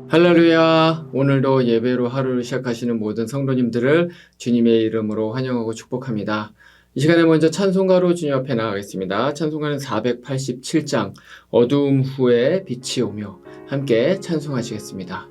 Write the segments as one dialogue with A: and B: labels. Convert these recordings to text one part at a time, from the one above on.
A: 할렐루야. 오늘도 예배로 하루를 시작하시는 모든 성도님들을 주님의 이름으로 환영하고 축복합니다. 이 시간에 먼저 찬송가로 주님 앞에 나가겠습니다. 찬송가는 487장 어두움 후에 빛이 오며 함께 찬송하시겠습니다.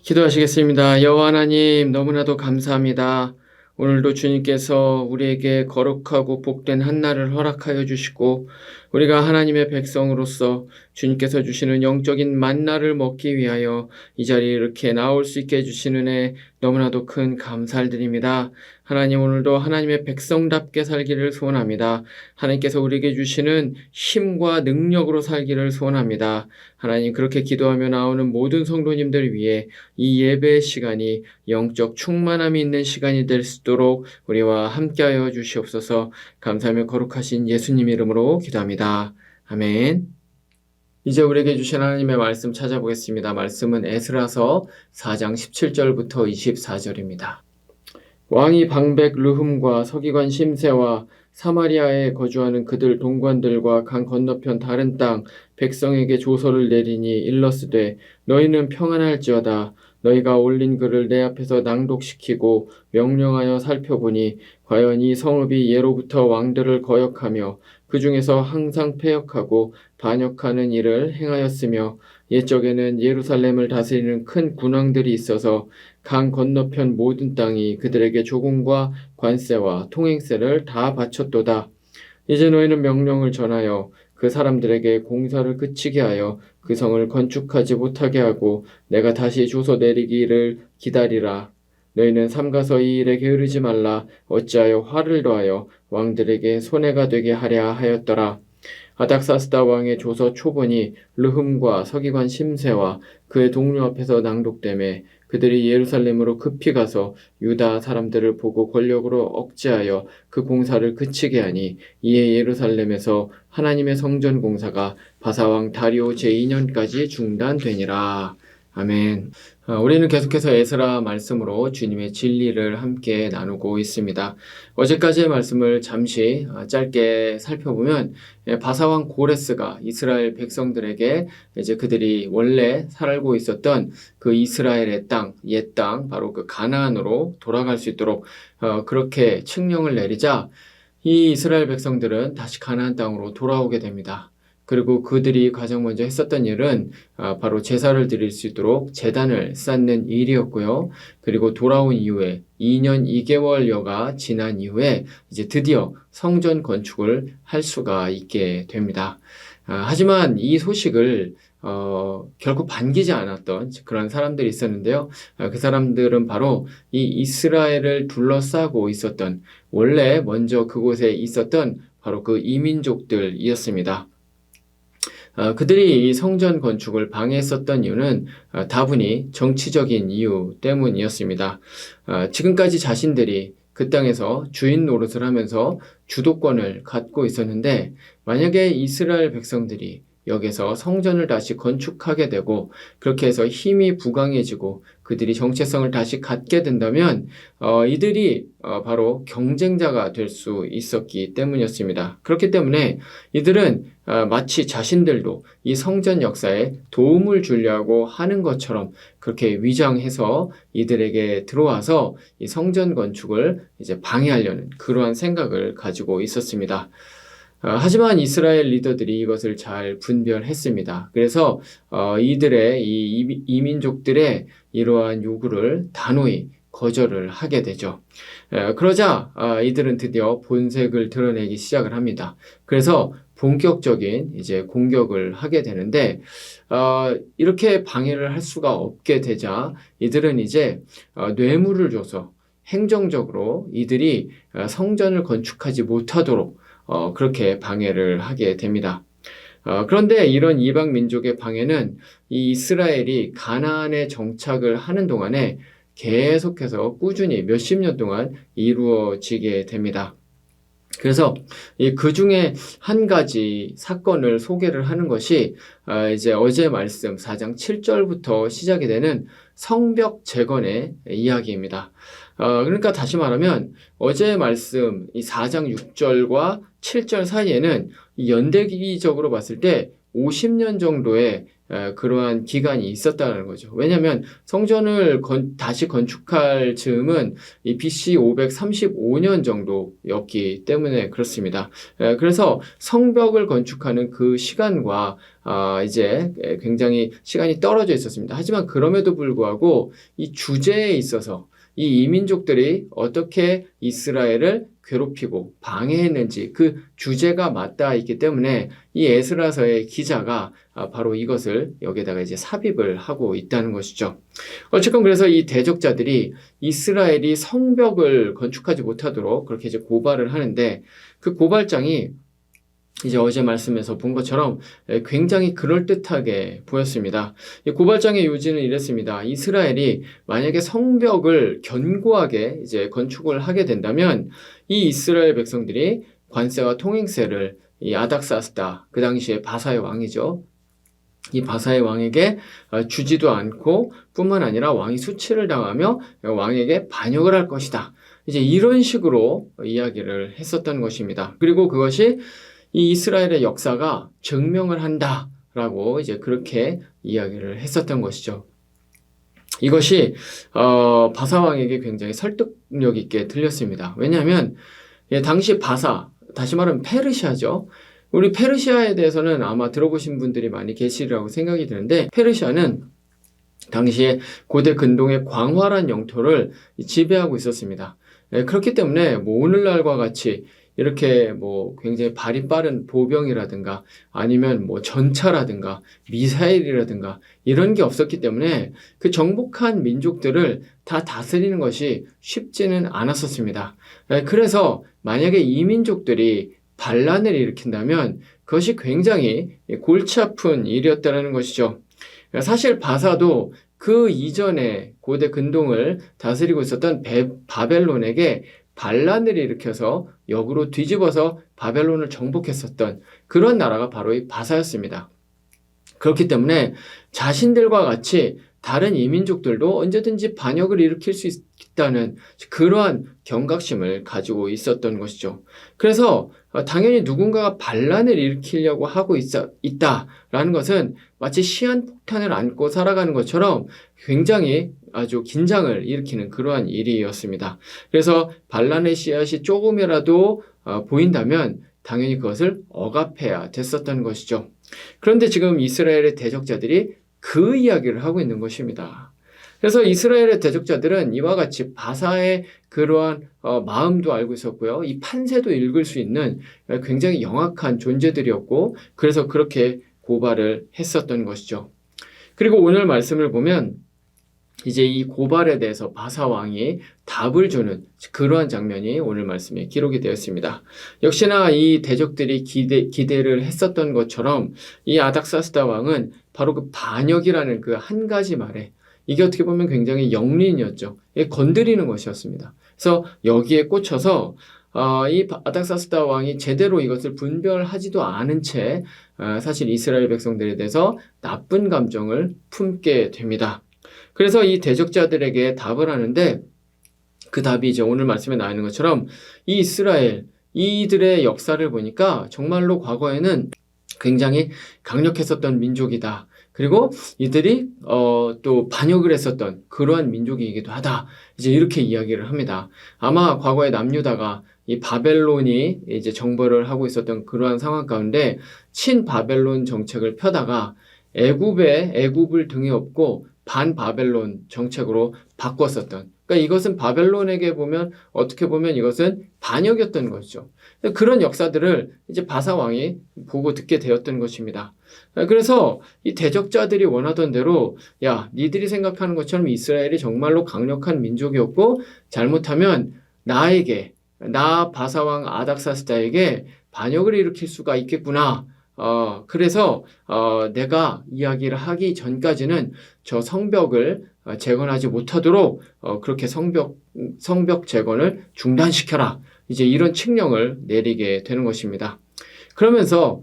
A: 기도하시겠습니다. 여호와 하나님, 너무나도 감사합니다. 오늘도 주님께서 우리에게 거룩하고 복된 한날을 허락하여 주시고 우리가 하나님의 백성으로서 주님께서 주시는 영적인 만나를 먹기 위하여 이 자리에 이렇게 나올 수 있게 해주시는 애 너무나도 큰 감사를 드립니다. 하나님, 오늘도 하나님의 백성답게 살기를 소원합니다. 하나님께서 우리에게 주시는 힘과 능력으로 살기를 소원합니다. 하나님, 그렇게 기도하며 나오는 모든 성도님들 위해 이 예배의 시간이 영적 충만함이 있는 시간이 될 수 있도록 우리와 함께하여 주시옵소서. 감사하며 거룩하신 예수님 이름으로 기도합니다. 아멘. 이제 우리에게 주신 하나님의 말씀 찾아보겠습니다. 말씀은 에스라서 4장 17절부터 24절입니다. 왕이 방백 르흠과 서기관 심세와 사마리아에 거주하는 그들 동관들과 강 건너편 다른 땅 백성에게 조서를 내리니 일러스되 너희는 평안할지어다. 너희가 올린 글을 내 앞에서 낭독시키고 명령하여 살펴보니 과연 이 성읍이 예로부터 왕들을 거역하며 그 중에서 항상 패역하고 반역하는 일을 행하였으며 옛적에는 예루살렘을 다스리는 큰 군왕들이 있어서 강 건너편 모든 땅이 그들에게 조공과 관세와 통행세를 다 바쳤도다. 이제 너희는 명령을 전하여 그 사람들에게 공사를 그치게 하여 그 성을 건축하지 못하게 하고 내가 다시 조서 내리기를 기다리라. 너희는 삼가서 이 일에 게으르지 말라. 어찌하여 화를 더하여 왕들에게 손해가 되게 하랴 하였더라. 아닥사스다 왕의 조서 초본이 르흠과 서기관 심세와 그의 동료 앞에서 낭독되매 그들이 예루살렘으로 급히 가서 유다 사람들을 보고 권력으로 억제하여 그 공사를 그치게 하니 이에 예루살렘에서 하나님의 성전 공사가 바사왕 다리오 제2년까지 중단되니라. 아멘. 우리는 계속해서 에스라 말씀으로 주님의 진리를 함께 나누고 있습니다. 어제까지의 말씀을 잠시 짧게 살펴보면 바사왕 고레스가 이스라엘 백성들에게 이제 그들이 원래 살고 있었던 그 이스라엘의 땅, 옛 땅, 바로 그 가나안으로 돌아갈 수 있도록 그렇게 칙령을 내리자 이 이스라엘 백성들은 다시 가나안 땅으로 돌아오게 됩니다. 그리고 그들이 가장 먼저 했었던 일은 바로 제사를 드릴 수 있도록 제단을 쌓는 일이었고요. 그리고 돌아온 이후에 2년 2개월여가 지난 이후에 이제 드디어 성전 건축을 할 수가 있게 됩니다. 하지만 이 소식을 결코 반기지 않았던 그런 사람들이 있었는데요. 그 사람들은 바로 이 이스라엘을 둘러싸고 있었던 원래 먼저 그곳에 있었던 바로 그 이민족들이었습니다. 그들이 이 성전 건축을 방해했었던 이유는 다분히 정치적인 이유 때문이었습니다. 지금까지 자신들이 그 땅에서 주인 노릇을 하면서 주도권을 갖고 있었는데 만약에 이스라엘 백성들이 여기서 성전을 다시 건축하게 되고 그렇게 해서 힘이 부강해지고 그들이 정체성을 다시 갖게 된다면 이들이 바로 경쟁자가 될 수 있었기 때문이었습니다. 그렇기 때문에 이들은 마치 자신들도 이 성전 역사에 도움을 주려고 하는 것처럼 그렇게 위장해서 이들에게 들어와서 이 성전 건축을 이제 방해하려는 그러한 생각을 가지고 있었습니다. 하지만 이스라엘 리더들이 이것을 잘 분별했습니다. 그래서 이들의 이 이민족들의 이러한 요구를 단호히 거절을 하게 되죠. 그러자 이들은 드디어 본색을 드러내기 시작을 합니다. 그래서 본격적인 이제 공격을 하게 되는데 이렇게 방해를 할 수가 없게 되자 이들은 이제 뇌물을 줘서 행정적으로 이들이 성전을 건축하지 못하도록 그렇게 방해를 하게 됩니다. 그런데 이런 이방 민족의 방해는 이 이스라엘이 가나안에 정착을 하는 동안에 계속해서 꾸준히 몇십 년 동안 이루어지게 됩니다. 그래서 그 중에 한 가지 사건을 소개를 하는 것이 이제 어제 말씀 4장 7절부터 시작이 되는 성벽 재건의 이야기입니다. 그러니까 다시 말하면 어제 말씀 이 4장 6절과 7절 사이에는 연대기적으로 봤을 때 50년 정도의 그러한 기간이 있었다는 거죠. 왜냐하면 성전을 다시 건축할 즈음은 이 BC 535년 정도였기 때문에 그렇습니다. 그래서 성벽을 건축하는 그 시간과 이제 굉장히 시간이 떨어져 있었습니다. 하지만 그럼에도 불구하고 이 주제에 있어서 이 이민족들이 어떻게 이스라엘을 괴롭히고 방해했는지 그 주제가 맞닿아 있기 때문에 이 에스라서의 기자가 바로 이것을 여기에다가 이제 삽입을 하고 있다는 것이죠. 어쨌건 그래서 이 대적자들이 이스라엘이 성벽을 건축하지 못하도록 그렇게 이제 고발을 하는데 그 고발장이 이제 어제 말씀에서 본 것처럼 굉장히 그럴듯하게 보였습니다. 고발장의 요지는 이랬습니다. 이스라엘이 만약에 성벽을 견고하게 이제 건축을 하게 된다면 이 이스라엘 백성들이 관세와 통행세를 이 아닥사스다, 그 당시에 바사의 왕이죠. 이 바사의 왕에게 주지도 않고 뿐만 아니라 왕이 수치를 당하며 왕에게 반역을 할 것이다. 이제 이런 식으로 이야기를 했었던 것입니다. 그리고 그것이 이 이스라엘의 역사가 증명을 한다라고 이제 그렇게 이야기를 했었던 것이죠. 이것이 바사 왕에게 굉장히 설득력 있게 들렸습니다. 왜냐하면 당시 바사, 다시 말하면 페르시아죠. 우리 페르시아에 대해서는 아마 들어보신 분들이 많이 계시리라고 생각이 드는데 페르시아는 당시에 고대 근동의 광활한 영토를 지배하고 있었습니다. 그렇기 때문에 뭐 오늘날과 같이 이렇게 뭐 굉장히 발이 빠른 보병이라든가 아니면 뭐 전차라든가 미사일이라든가 이런 게 없었기 때문에 그 정복한 민족들을 다 다스리는 것이 쉽지는 않았었습니다. 그래서 만약에 이 민족들이 반란을 일으킨다면 그것이 굉장히 골치 아픈 일이었다는 것이죠. 사실 바사도 그 이전에 고대 근동을 다스리고 있었던 바벨론에게 반란을 일으켜서 역으로 뒤집어서 바벨론을 정복했었던 그런 나라가 바로 이 바사였습니다. 그렇기 때문에 자신들과 같이 다른 이민족들도 언제든지 반역을 일으킬 수 있다는 그러한 경각심을 가지고 있었던 것이죠. 그래서 당연히 누군가가 반란을 일으키려고 하고 있다라는 것은 마치 시한폭탄을 안고 살아가는 것처럼 굉장히 아주 긴장을 일으키는 그러한 일이었습니다. 그래서 반란의 씨앗이 조금이라도 보인다면 당연히 그것을 억압해야 됐었던 것이죠. 그런데 지금 이스라엘의 대적자들이 그 이야기를 하고 있는 것입니다. 그래서 이스라엘의 대적자들은 이와 같이 바사의 그러한 마음도 알고 있었고요. 이 판세도 읽을 수 있는 굉장히 영악한 존재들이었고, 그래서 그렇게 고발을 했었던 것이죠. 그리고 오늘 말씀을 보면 이제 이 고발에 대해서 바사 왕이 답을 주는 그러한 장면이 오늘 말씀에 기록이 되었습니다. 역시나 이 대적들이 기대를 했었던 것처럼 이 아닥사스다 왕은 바로 그 반역이라는 그 한 가지 말에, 이게 어떻게 보면 굉장히 영린이었죠. 건드리는 것이었습니다. 그래서 여기에 꽂혀서 이 아닥사스다 왕이 제대로 이것을 분별하지도 않은 채 사실 이스라엘 백성들에 대해서 나쁜 감정을 품게 됩니다. 그래서 이 대적자들에게 답을 하는데, 그 답이 이제 오늘 말씀에 나와 있는 것처럼 이 이스라엘, 이들의 역사를 보니까 정말로 과거에는 굉장히 강력했었던 민족이다. 그리고 이들이 또 반역을 했었던 그러한 민족이기도 하다. 이제 이렇게 이야기를 합니다. 아마 과거에 남유다가 이 바벨론이 이제 정벌을 하고 있었던 그러한 상황 가운데 친바벨론 정책을 펴다가 애굽을 등에 업고 반바벨론 정책으로 바꿨었던, 그러니까 이것은 바벨론에게 보면 어떻게 보면 이것은 반역이었던 것이죠. 그런 역사들을 이제 바사 왕이 보고 듣게 되었던 것입니다. 그래서 이 대적자들이 원하던 대로, 야, 니들이 생각하는 것처럼 이스라엘이 정말로 강력한 민족이었고 잘못하면 나 바사 왕 아닥사스다에게 반역을 일으킬 수가 있겠구나. 그래서 내가 이야기를 하기 전까지는 저 성벽을 재건하지 못하도록 그렇게 성벽 재건을 중단시켜라. 이제 이런 칙령을 내리게 되는 것입니다. 그러면서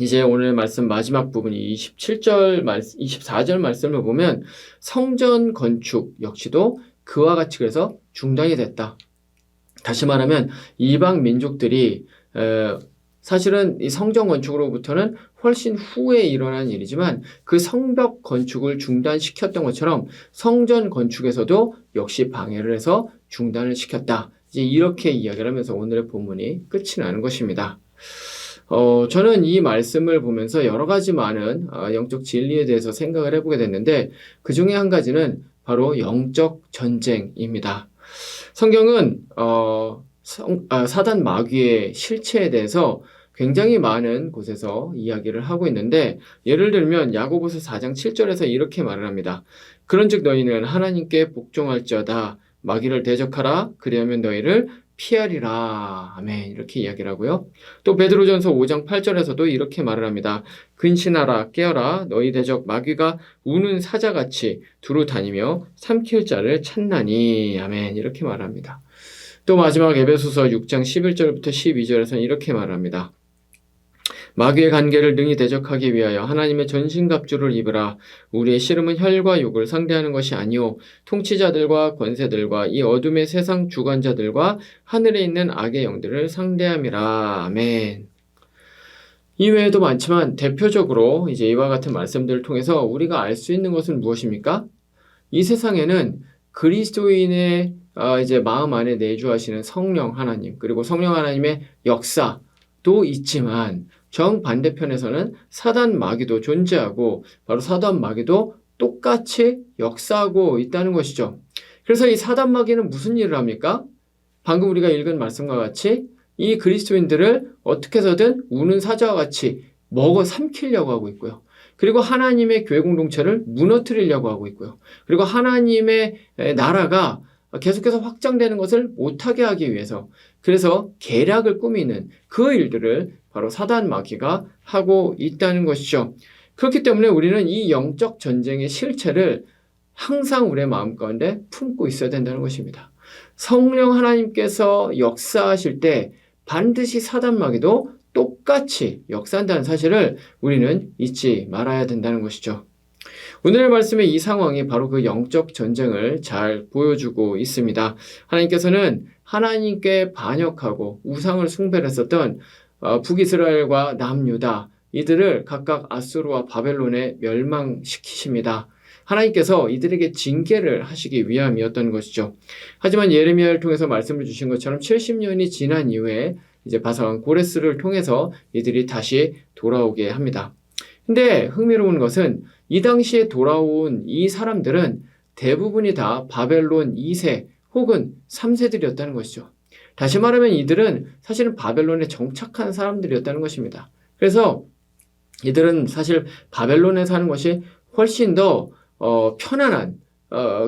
A: 이제 오늘 말씀 마지막 부분이 24절 말씀을 보면 성전 건축 역시도 그와 같이 그래서 중단이 됐다. 다시 말하면 이방 민족들이 사실은 이 성전 건축으로부터는 훨씬 후에 일어난 일이지만 그 성벽 건축을 중단시켰던 것처럼 성전 건축에서도 역시 방해를 해서 중단을 시켰다. 이제 이렇게 이야기를 하면서 오늘의 본문이 끝이 나는 것입니다. 저는 이 말씀을 보면서 여러 가지 많은 영적 진리에 대해서 생각을 해보게 됐는데, 그 중에 한 가지는 바로 영적 전쟁입니다. 성경은 사단 마귀의 실체에 대해서 굉장히 많은 곳에서 이야기를 하고 있는데, 예를 들면 야고보서 4장 7절에서 이렇게 말을 합니다. 그런즉 너희는 하나님께 복종할지어다. 마귀를 대적하라. 그리하면 너희를 피하리라. 아멘. 이렇게 이야기를 하고요. 또 베드로전서 5장 8절에서도 이렇게 말을 합니다. 근신하라. 깨어라. 너희 대적 마귀가 우는 사자같이 두루 다니며 삼킬 자를 찾나니. 아멘. 이렇게 말합니다. 또 마지막 에베소서 6장 11절부터 12절에서는 이렇게 말합니다. 마귀의 관계를 능히 대적하기 위하여 하나님의 전신갑주를 입으라. 우리의 씨름은 혈과 육을 상대하는 것이 아니오 통치자들과 권세들과 이 어둠의 세상 주관자들과 하늘에 있는 악의 영들을 상대함이라. 아멘. 이외에도 많지만 대표적으로 이제 이와 같은 말씀들을 통해서 우리가 알 수 있는 것은 무엇입니까? 이 세상에는 그리스도인의 이제 마음 안에 내주하시는 성령 하나님, 그리고 성령 하나님의 역사도 있지만 정반대편에서는 사단 마귀도 존재하고 바로 사단 마귀도 똑같이 역사하고 있다는 것이죠. 그래서 이 사단 마귀는 무슨 일을 합니까? 방금 우리가 읽은 말씀과 같이 이 그리스도인들을 어떻게 해서든 우는 사자와 같이 먹어 삼키려고 하고 있고요. 그리고 하나님의 교회 공동체를 무너뜨리려고 하고 있고요. 그리고 하나님의 나라가 계속해서 확장되는 것을 못하게 하기 위해서, 그래서 계략을 꾸미는 그 일들을 바로 사단 마귀가 하고 있다는 것이죠. 그렇기 때문에 우리는 이 영적 전쟁의 실체를 항상 우리의 마음 가운데 품고 있어야 된다는 것입니다. 성령 하나님께서 역사하실 때 반드시 사단 마귀도 똑같이 역사한다는 사실을 우리는 잊지 말아야 된다는 것이죠. 오늘의 말씀의 이 상황이 바로 그 영적 전쟁을 잘 보여주고 있습니다. 하나님께서는 하나님께 반역하고 우상을 숭배했었던 북이스라엘과 남유다 이들을 각각 아수르와 바벨론에 멸망시키십니다. 하나님께서 이들에게 징계를 하시기 위함이었던 것이죠. 하지만 예레미야를 통해서 말씀을 주신 것처럼 70년이 지난 이후에 이제 바사왕 고레스를 통해서 이들이 다시 돌아오게 합니다. 근데 흥미로운 것은 이 당시에 돌아온 이 사람들은 대부분이 다 바벨론 2세 혹은 3세들이었다는 것이죠. 다시 말하면 이들은 사실은 바벨론에 정착한 사람들이었다는 것입니다. 그래서 이들은 사실 바벨론에 사는 것이 훨씬 더 편안한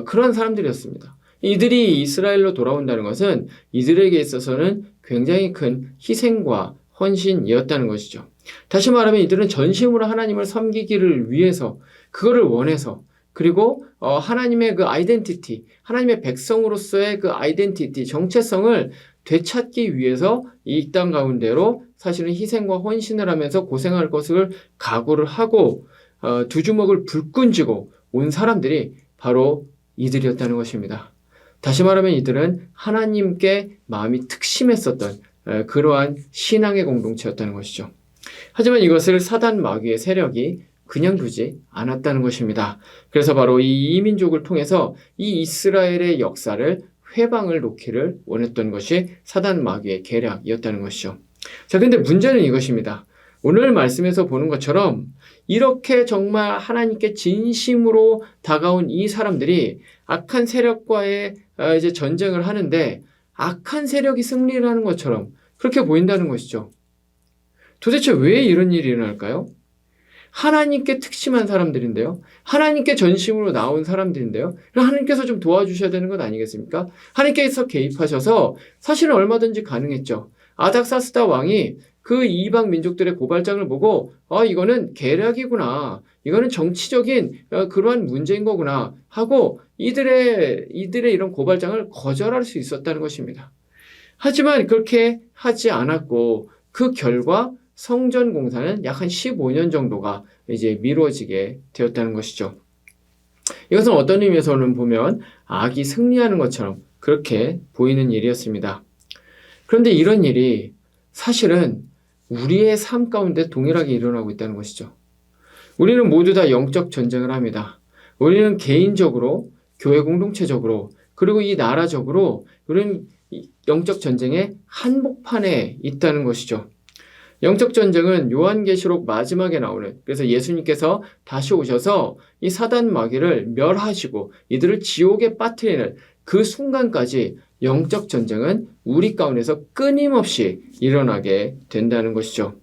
A: 그런 사람들이었습니다. 이들이 이스라엘로 돌아온다는 것은 이들에게 있어서는 굉장히 큰 희생과 헌신이었다는 것이죠. 다시 말하면 이들은 전심으로 하나님을 섬기기를 위해서 그거를 원해서 그리고 하나님의 그 아이덴티티, 하나님의 백성으로서의 그 아이덴티티, 정체성을 되찾기 위해서 이 땅 가운데로 사실은 희생과 헌신을 하면서 고생할 것을 각오를 하고 두 주먹을 불끈 쥐고 온 사람들이 바로 이들이었다는 것입니다. 다시 말하면 이들은 하나님께 마음이 특심했었던 그러한 신앙의 공동체였다는 것이죠. 하지만 이것을 사단 마귀의 세력이 그냥 두지 않았다는 것입니다. 그래서 바로 이 이민족을 통해서 이 이스라엘의 역사를 회방을 놓기를 원했던 것이 사단 마귀의 계략이었다는 것이죠. 자, 근데 문제는 이것입니다. 오늘 말씀에서 보는 것처럼 이렇게 정말 하나님께 진심으로 다가온 이 사람들이 악한 세력과의 이제 전쟁을 하는데 악한 세력이 승리를 하는 것처럼 그렇게 보인다는 것이죠. 도대체 왜 이런 일이 일어날까요? 하나님께 특심한 사람들인데요. 하나님께 전심으로 나온 사람들인데요. 하나님께서 좀 도와주셔야 되는 것 아니겠습니까? 하나님께서 개입하셔서 사실은 얼마든지 가능했죠. 아닥사스다 왕이 그 이방 민족들의 고발장을 보고 이거는 계략이구나. 이거는 정치적인 그러한 문제인 거구나 하고 이들의 이런 고발장을 거절할 수 있었다는 것입니다. 하지만 그렇게 하지 않았고 그 결과 성전 공사는 약 한 15년 정도가 이제 미뤄지게 되었다는 것이죠. 이것은 어떤 의미에서는 보면 악이 승리하는 것처럼 그렇게 보이는 일이었습니다. 그런데 이런 일이 사실은 우리의 삶 가운데 동일하게 일어나고 있다는 것이죠. 우리는 모두 다 영적 전쟁을 합니다. 우리는 개인적으로, 교회 공동체적으로, 그리고 이 나라적으로 우리는 영적 전쟁의 한복판에 있다는 것이죠. 영적 전쟁은 요한계시록 마지막에 나오는, 그래서 예수님께서 다시 오셔서 이 사단 마귀를 멸하시고 이들을 지옥에 빠뜨리는 그 순간까지 영적 전쟁은 우리 가운데서 끊임없이 일어나게 된다는 것이죠.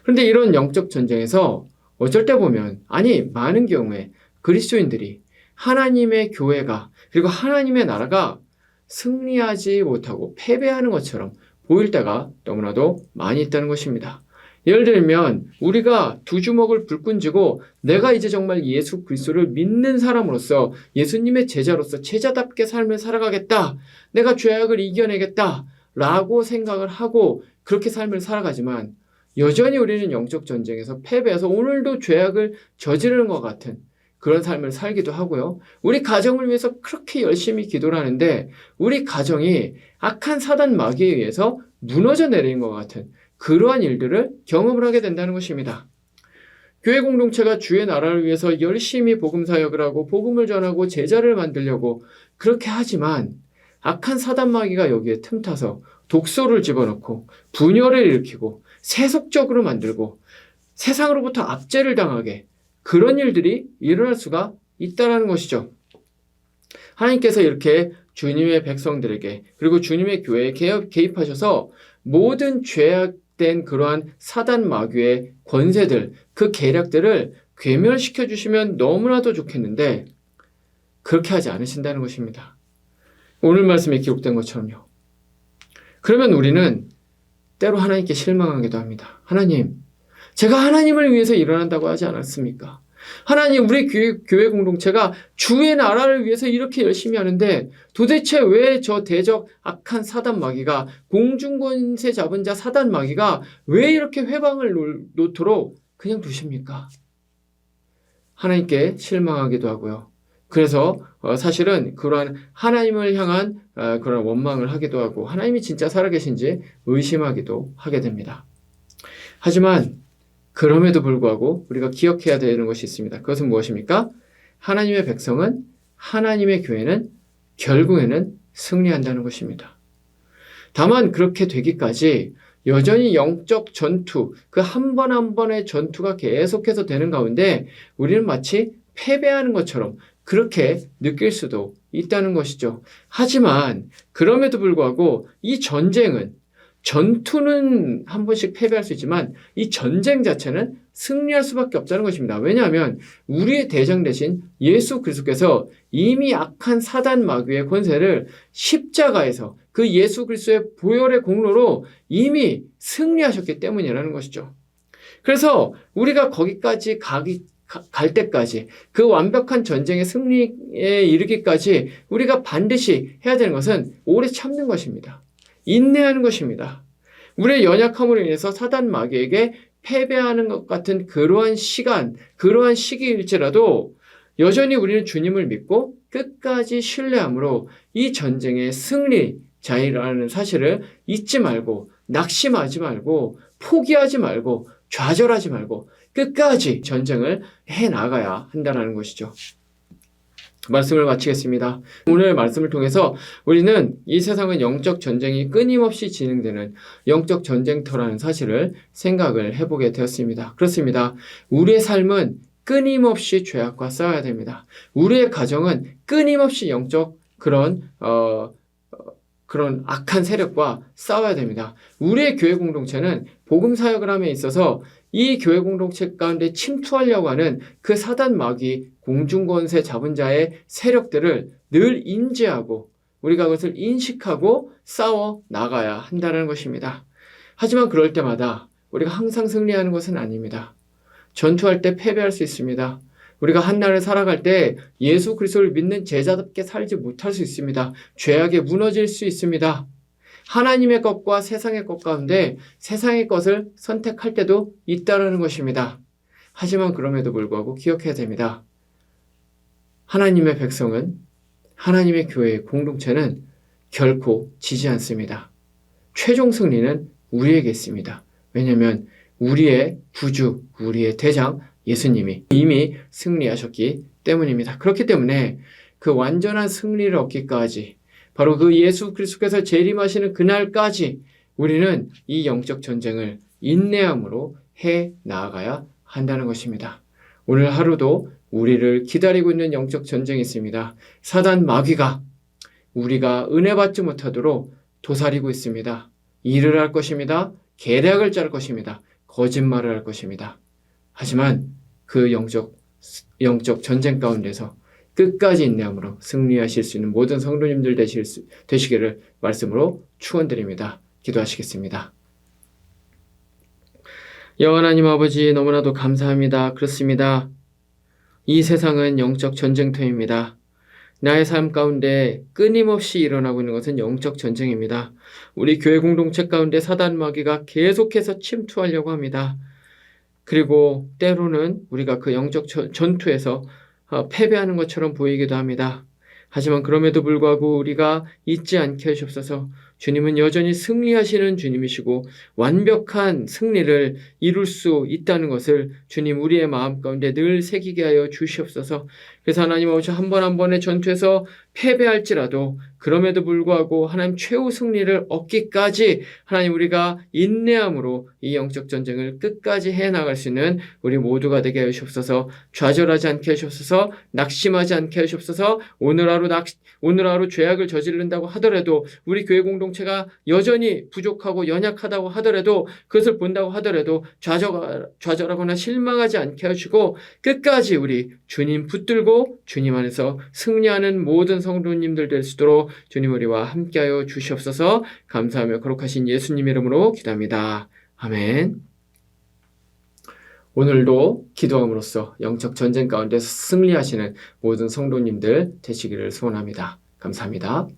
A: 그런데 이런 영적 전쟁에서 어쩔 때 보면, 아니 많은 경우에 그리스도인들이 하나님의 교회가 그리고 하나님의 나라가 승리하지 못하고 패배하는 것처럼 보일 때가 너무나도 많이 있다는 것입니다. 예를 들면 우리가 두 주먹을 불끈 쥐고 내가 이제 정말 예수 그리스도를 믿는 사람으로서 예수님의 제자로서 제자답게 삶을 살아가겠다. 내가 죄악을 이겨내겠다. 라고 생각을 하고 그렇게 삶을 살아가지만 여전히 우리는 영적 전쟁에서 패배해서 오늘도 죄악을 저지르는 것 같은 그런 삶을 살기도 하고요. 우리 가정을 위해서 그렇게 열심히 기도를 하는데 우리 가정이 악한 사단 마귀에 의해서 무너져 내리는 것 같은 그러한 일들을 경험을 하게 된다는 것입니다. 교회 공동체가 주의 나라를 위해서 열심히 복음 사역을 하고 복음을 전하고 제자를 만들려고 그렇게 하지만 악한 사단 마귀가 여기에 틈타서 독소를 집어넣고 분열을 일으키고 세속적으로 만들고 세상으로부터 압제를 당하게 그런 일들이 일어날 수가 있다는 것이죠. 하나님께서 이렇게 주님의 백성들에게 그리고 주님의 교회에 개입하셔서 모든 죄악된 그러한 사단 마귀의 권세들, 그 계략들을 괴멸시켜 주시면 너무나도 좋겠는데 그렇게 하지 않으신다는 것입니다. 오늘 말씀에 기록된 것처럼요. 그러면 우리는 때로 하나님께 실망하기도 합니다. 하나님, 제가 하나님을 위해서 일어난다고 하지 않았습니까? 하나님, 우리 교회 공동체가 주의 나라를 위해서 이렇게 열심히 하는데 도대체 왜 저 대적 악한 사단 마귀가, 공중권세 잡은 자 사단 마귀가 왜 이렇게 회방을 놓도록 그냥 두십니까? 하나님께 실망하기도 하고요. 그래서 사실은 그러한 하나님을 향한 그런 원망을 하기도 하고 하나님이 진짜 살아계신지 의심하기도 하게 됩니다. 하지만 그럼에도 불구하고 우리가 기억해야 되는 것이 있습니다. 그것은 무엇입니까? 하나님의 백성은, 하나님의 교회는 결국에는 승리한다는 것입니다. 다만 그렇게 되기까지 여전히 영적 전투, 그 한 번 한 번의 전투가 계속해서 되는 가운데 우리는 마치 패배하는 것처럼 그렇게 느낄 수도 있다는 것이죠. 하지만 그럼에도 불구하고 이 전투는 한 번씩 패배할 수 있지만 이 전쟁 자체는 승리할 수밖에 없다는 것입니다. 왜냐하면 우리의 대장 대신 예수 그리스도께서 이미 악한 사단 마귀의 권세를 십자가에서 그 예수 그리스도의 보혈의 공로로 이미 승리하셨기 때문이라는 것이죠. 그래서 우리가 거기까지 갈 때까지, 그 완벽한 전쟁의 승리에 이르기까지 우리가 반드시 해야 되는 것은 오래 참는 것입니다. 인내하는 것입니다. 우리의 연약함으로 인해서 사단 마귀에게 패배하는 것 같은 그러한 시간, 그러한 시기일지라도 여전히 우리는 주님을 믿고 끝까지 신뢰함으로 이 전쟁의 승리자이라는 사실을 잊지 말고, 낙심하지 말고, 포기하지 말고, 좌절하지 말고 끝까지 전쟁을 해나가야 한다는 것이죠. 말씀을 마치겠습니다. 오늘 말씀을 통해서 우리는 이 세상은 영적 전쟁이 끊임없이 진행되는 영적 전쟁터라는 사실을 생각을 해보게 되었습니다. 그렇습니다. 우리의 삶은 끊임없이 죄악과 싸워야 됩니다. 우리의 가정은 끊임없이 영적 그런 악한 세력과 싸워야 됩니다. 우리의 교회 공동체는 복음 사역을 함에 있어서 이 교회 공동체 가운데 침투하려고 하는 그 사단 마귀, 공중권세 잡은 자의 세력들을 늘 인지하고 우리가 그것을 인식하고 싸워 나가야 한다는 것입니다. 하지만 그럴 때마다 우리가 항상 승리하는 것은 아닙니다. 전투할 때 패배할 수 있습니다. 우리가 한날을 살아갈 때 예수 그리스도를 믿는 제자답게 살지 못할 수 있습니다. 죄악에 무너질 수 있습니다. 하나님의 것과 세상의 것 가운데 세상의 것을 선택할 때도 있다는 것입니다. 하지만 그럼에도 불구하고 기억해야 됩니다. 하나님의 백성은, 하나님의 교회의 공동체는 결코 지지 않습니다. 최종 승리는 우리에게 있습니다. 왜냐하면 우리의 구주, 우리의 대장 예수님이 이미 승리하셨기 때문입니다. 그렇기 때문에 그 완전한 승리를 얻기까지, 바로 그 예수 그리스도께서 재림하시는 그날까지 우리는 이 영적 전쟁을 인내함으로 해 나아가야 한다는 것입니다. 오늘 하루도 우리를 기다리고 있는 영적 전쟁이 있습니다. 사단 마귀가 우리가 은혜 받지 못하도록 도사리고 있습니다. 일을 할 것입니다. 계략을 짤 것입니다. 거짓말을 할 것입니다. 하지만 그 영적 전쟁 가운데서 끝까지 인내함으로 승리하실 수 있는 모든 성도님들 되시기를 말씀으로 축원드립니다. 기도하시겠습니다. 여호와 하나님 아버지, 너무나도 감사합니다. 그렇습니다. 이 세상은 영적 전쟁터입니다. 나의 삶 가운데 끊임없이 일어나고 있는 것은 영적 전쟁입니다. 우리 교회 공동체 가운데 사단 마귀가 계속해서 침투하려고 합니다. 그리고 때로는 우리가 그 영적 전투에서 패배하는 것처럼 보이기도 합니다. 하지만 그럼에도 불구하고 우리가 잊지 않게 하시옵소서. 주님은 여전히 승리하시는 주님이시고 완벽한 승리를 이룰 수 있다는 것을 주님 우리의 마음 가운데 늘 새기게 하여 주시옵소서. 그래서 하나님 아버지, 한 번 한 번의 전투에서 패배할지라도 그럼에도 불구하고 하나님 최후 승리를 얻기까지 하나님 우리가 인내함으로 이 영적 전쟁을 끝까지 해나갈 수 있는 우리 모두가 되게 하시옵소서. 좌절하지 않게 하시옵소서. 낙심하지 않게 하시옵소서. 오늘 하루 죄악을 저지른다고 하더라도, 우리 교회 공동체가 여전히 부족하고 연약하다고 하더라도, 그것을 본다고 하더라도 좌절하거나 실망하지 않게 하시고 끝까지 우리 주님 붙들고 주님 안에서 승리하는 모든 성도님들 될 수 있도록 주님 우리와 함께하여 주시옵소서. 감사하며 거룩하신 예수님 이름으로 기도합니다. 아멘. 오늘도 기도함으로써 영적 전쟁 가운데서 승리하시는 모든 성도님들 되시기를 소원합니다. 감사합니다.